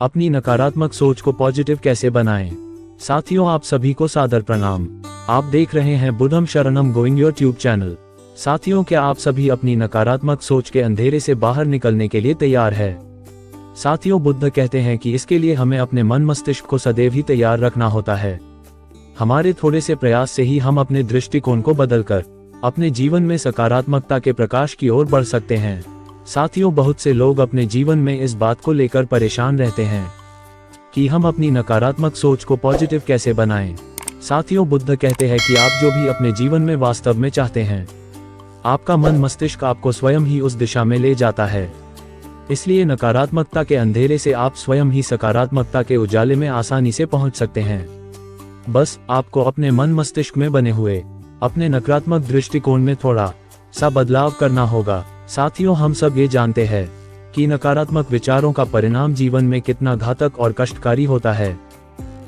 अपनी नकारात्मक सोच को पॉजिटिव कैसे बनाएं। साथियों, आप सभी को सादर प्रणाम। आप देख रहे हैं बुद्धम शरणम गोइंग योर ट्यूब चैनल। साथियों, क्या आप सभी अपनी नकारात्मक सोच के अंधेरे से बाहर निकलने के लिए तैयार है? साथियों, बुद्ध कहते हैं कि इसके लिए हमें अपने मन मस्तिष्क को सदैव ही तैयार रखना होता है। हमारे थोड़े से प्रयास से ही हम अपने दृष्टिकोण को बदलकर अपने जीवन में सकारात्मकता के प्रकाश की ओर बढ़ सकते हैं। साथियों, बहुत से लोग अपने जीवन में इस बात को लेकर परेशान रहते हैं कि हम अपनी नकारात्मक सोच को पॉजिटिव कैसे बनाएं। साथियों, बुद्ध कहते हैं कि आप जो भी अपने जीवन में वास्तव में चाहते हैं, आपका मन मस्तिष्क आपको स्वयं ही उस दिशा में ले जाता है। इसलिए नकारात्मकता के अंधेरे से आप स्वयं ही सकारात्मकता के उजाले में आसानी से पहुंच सकते हैं। बस आपको अपने मन मस्तिष्क में बने हुए अपने नकारात्मक दृष्टिकोण में थोड़ा सा बदलाव करना होगा। साथियों, हम सब ये जानते हैं कि नकारात्मक विचारों का परिणाम जीवन में कितना घातक और कष्टकारी होता है।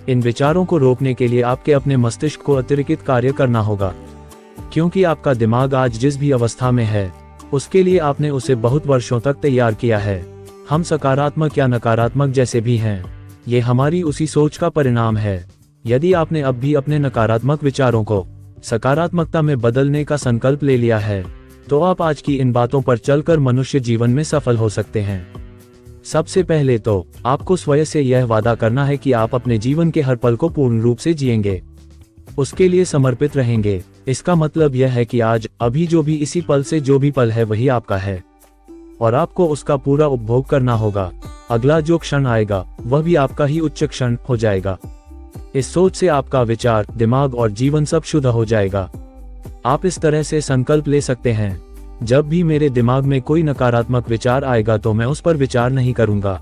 इन विचारों को रोकने के लिए आपके अपने मस्तिष्क को अतिरिक्त कार्य करना होगा, क्योंकि आपका दिमाग आज जिस भी अवस्था में है उसके लिए आपने उसे बहुत वर्षों तक तैयार किया है। हम सकारात्मक या नकारात्मक जैसे भी हैं, ये हमारी उसी सोच का परिणाम है। यदि आपने अब भी अपने नकारात्मक विचारों को सकारात्मकता में बदलने का संकल्प ले लिया है, तो आप आज की इन बातों पर चलकर मनुष्य जीवन में सफल हो सकते हैं। सबसे पहले तो आपको स्वयं से यह वादा करना है कि आप अपने जीवन के हर पल को पूर्ण रूप से जिएंगे, उसके लिए समर्पित रहेंगे। इसका मतलब यह है कि आज अभी जो भी इसी पल से जो भी पल है वही आपका है और आपको उसका पूरा उपभोग करना होगा। अगला जो क्षण आएगा वह भी आपका ही उच्च क्षण हो जाएगा। इस सोच से आपका विचार, दिमाग और जीवन सब शुद्ध हो जाएगा। आप इस तरह से संकल्प ले सकते हैं, जब भी मेरे दिमाग में कोई नकारात्मक विचार आएगा तो मैं उस पर विचार नहीं करूंगा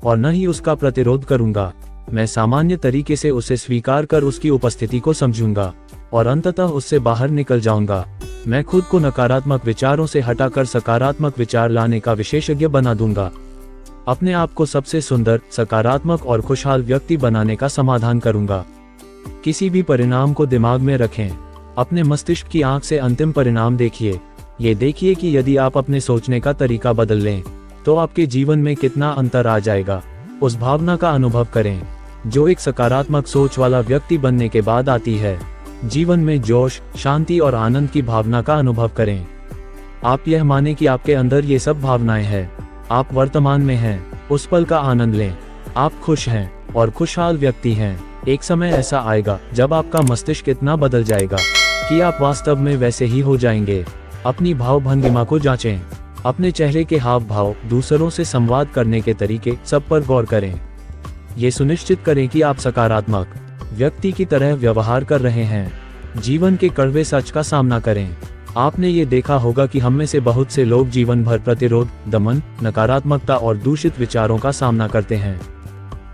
और न ही उसका प्रतिरोध करूंगा। मैं सामान्य तरीके से उसे स्वीकार कर उसकी उपस्थिति को समझूंगा और अंततः उससे बाहर निकल जाऊंगा। मैं खुद को नकारात्मक विचारों से हटाकर सकारात्मक विचार लाने का विशेषज्ञ बना दूंगा। अपने आप को सबसे सुंदर, सकारात्मक और खुशहाल व्यक्ति बनाने का समाधान करूंगा। किसी भी परिणाम को दिमाग में रखें, अपने मस्तिष्क की आंख से अंतिम परिणाम देखिए। ये देखिए कि यदि आप अपने सोचने का तरीका बदल लें तो आपके जीवन में कितना अंतर आ जाएगा। उस भावना का अनुभव करें जो एक सकारात्मक सोच वाला व्यक्ति बनने के बाद आती है। जीवन में जोश, शांति और आनंद की भावना का अनुभव करें। आप यह माने कि आपके अंदर ये सब भावनाएं हैं। आप वर्तमान में हैं, उस पल का आनंद लें। आप खुश हैं और खुशहाल व्यक्ति हैं। एक समय ऐसा आएगा जब आपका मस्तिष्क इतना बदल जाएगा कि आप वास्तव में वैसे ही हो जाएंगे। अपनी भाव भंगिमा को जांचें। अपने चेहरे के हाव भाव, दूसरों से संवाद करने के तरीके, सब पर गौर करें। ये सुनिश्चित करें कि आप सकारात्मक व्यक्ति की तरह व्यवहार कर रहे हैं। जीवन के कड़वे सच का सामना करें। आपने ये देखा होगा कि हम में से बहुत से लोग जीवन भर प्रतिरोध, दमन, नकारात्मकता और दूषित विचारों का सामना करते हैं।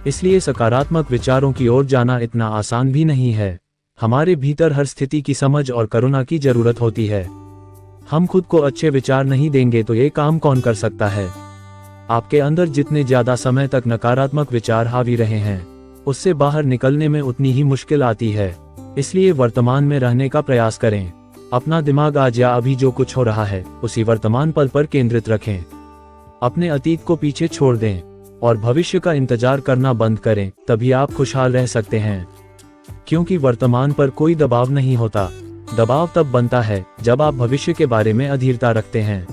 इसलिए सकारात्मक विचारों की ओर जाना इतना आसान भी नहीं है। हमारे भीतर हर स्थिति की समझ और करुणा की जरूरत होती है। हम खुद को अच्छे विचार नहीं देंगे तो ये काम कौन कर सकता है? आपके अंदर जितने ज्यादा समय तक नकारात्मक विचार हावी रहे हैं, उससे बाहर निकलने में उतनी ही मुश्किल आती है। इसलिए वर्तमान में रहने का प्रयास करें। अपना दिमाग आज या अभी जो कुछ हो रहा है उसी वर्तमान पल पर केंद्रित रखें। अपने अतीत को पीछे छोड़ दें और भविष्य का इंतजार करना बंद करें। तभी आप खुशहाल रह सकते हैं, क्योंकि वर्तमान पर कोई दबाव नहीं होता। दबाव तब बनता है जब आप भविष्य के बारे में अधीरता रखते हैं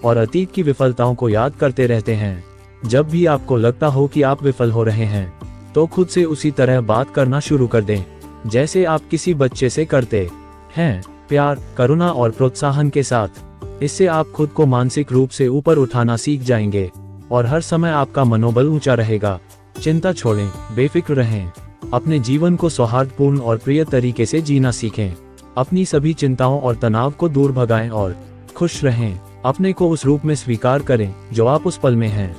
और अतीत की विफलताओं को याद करते रहते हैं। जब भी आपको लगता हो कि आप विफल हो रहे हैं तो खुद से उसी तरह बात करना शुरू कर दें जैसे आप किसी बच्चे से करते हैं, प्यार, करुणा और प्रोत्साहन के साथ। इससे आप खुद को मानसिक रूप से ऊपर उठाना सीख जाएंगे और हर समय आपका मनोबल ऊंचा रहेगा। चिंता छोड़ें, बेफिक्र रहें। अपने जीवन को सौहार्दपूर्ण और प्रिय तरीके से जीना सीखें। अपनी सभी चिंताओं और तनाव को दूर भगाएं और खुश रहें। अपने को उस रूप में स्वीकार करें जो आप उस पल में हैं।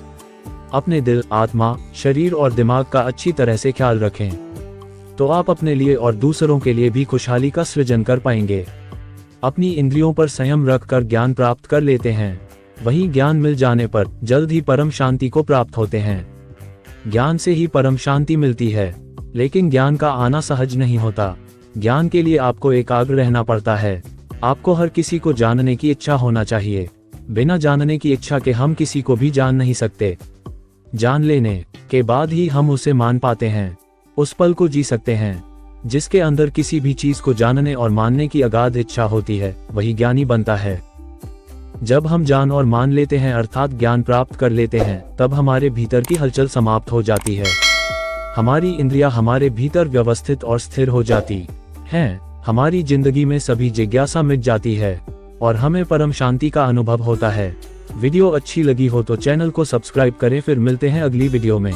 अपने दिल, आत्मा, शरीर और दिमाग का अच्छी तरह से ख्याल रखें, तो आप अपने लिए और दूसरों के लिए भी खुशहाली का सृजन कर पाएंगे। अपनी इंद्रियों पर संयम रखकर ज्ञान प्राप्त कर लेते हैं। वहीं ज्ञान मिल जाने पर जल्द ही परम शांति को प्राप्त होते हैं। ज्ञान से ही परम शांति मिलती है, लेकिन ज्ञान का आना सहज नहीं होता। ज्ञान के लिए आपको एकाग्र रहना पड़ता है। आपको हर किसी को जानने की इच्छा होना चाहिए। बिना जानने की इच्छा के हम किसी को भी जान नहीं सकते। जान लेने के बाद ही हम उसे मान पाते हैं, उस पल को जी सकते हैं। जिसके अंदर किसी भी चीज को जानने और मानने की अगाध इच्छा होती है, वही ज्ञानी बनता है। जब हम जान और मान लेते हैं अर्थात ज्ञान प्राप्त कर लेते हैं, तब हमारे भीतर की हलचल समाप्त हो जाती है। हमारी इंद्रियां हमारे भीतर व्यवस्थित और स्थिर हो जाती हैं। हमारी जिंदगी में सभी जिज्ञासा मिट जाती है और हमें परम शांति का अनुभव होता है। वीडियो अच्छी लगी हो तो चैनल को सब्सक्राइब करें। फिर मिलते हैं अगली वीडियो में।